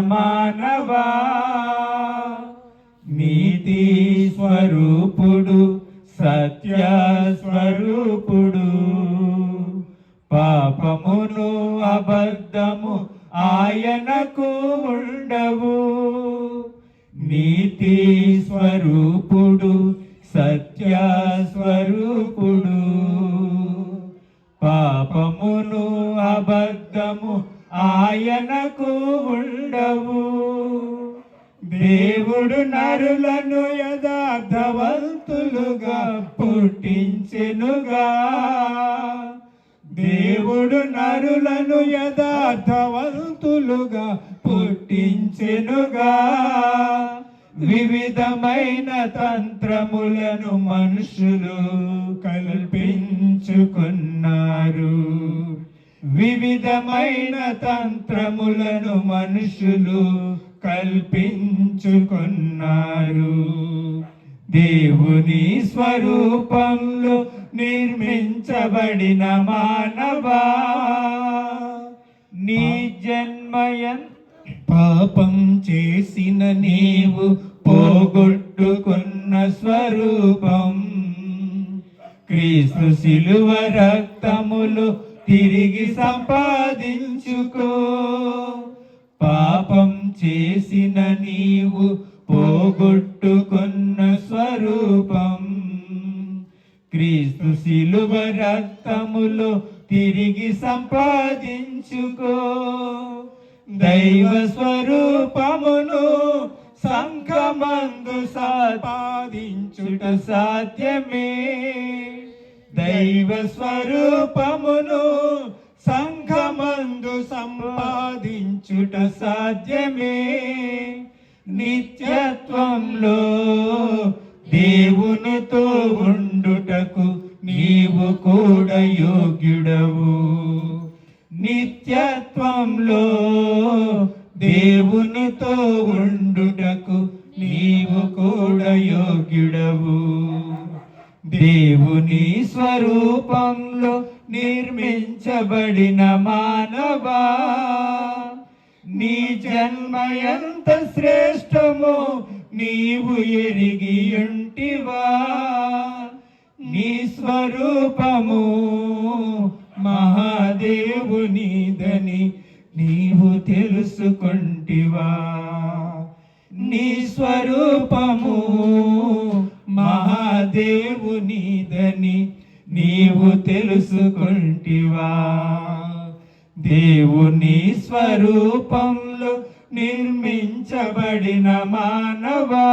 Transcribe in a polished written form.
మానవా నీతి స్వరూపుడు సత్య స్వరూపుడు పాపమును అబద్ధము ఆయనకు ఉండవు. నీతి స్వరూపుడు సత్య స్వరూపుడు పాపమును అబద్ధము ఆయనకు ఉండవు. దేవుడు నరులను యథార్థవంతులుగా పుట్టించెనుగా. దేవుడు నరులను యథార్థవంతులుగా పుట్టించెనుగా. వివిధమైన తంత్రములను మనుషులు కల్పించుకున్నారు. వివిధమైన తంత్రములను మనుషులు కల్పించుకున్నారు. దేవుని స్వరూపంలో నిర్మించబడిన మానవా నీ జన్మయం పాపం చేసిన నీవు పోగొట్టుకున్న స్వరూపం క్రీస్తు శిలువ రక్తములు తిరిగి సంపాదించుకో. పాపం చేసిన నీవు పోగొట్టుకున్న స్వరూపం క్రీస్తు శిలువ రక్తములో తిరిగి సంపాదించుకో. దైవ స్వరూపమును సంఘమందు సంపాదించుట సాధ్యమే. దైవ స్వరూపమును సంఘమందు సంపాదించుట సాధ్యమే. నిత్యత్వంలో దేవునితో ఉండుటకు నీవు కూడా యోగ్యుడవు. నిత్యత్వంలో దేవునితో ఉండుటకు నీవు కూడా యోగ్యుడవు. దేవుని స్వరూపంలో నిర్మించబడిన మానవా నీ జన్మ ఎంత శ్రేష్టమో నీవు ఎరిగి ఉంటివా. నీ స్వరూపము మహాదేవునిదని నీవు తెలుసుకుంటివా. నీ స్వరూపము మహాదేవునిదని నీవు తెలుసుకుంటివా. దేవుని స్వరూపంలో నిర్మించబడిన మానవా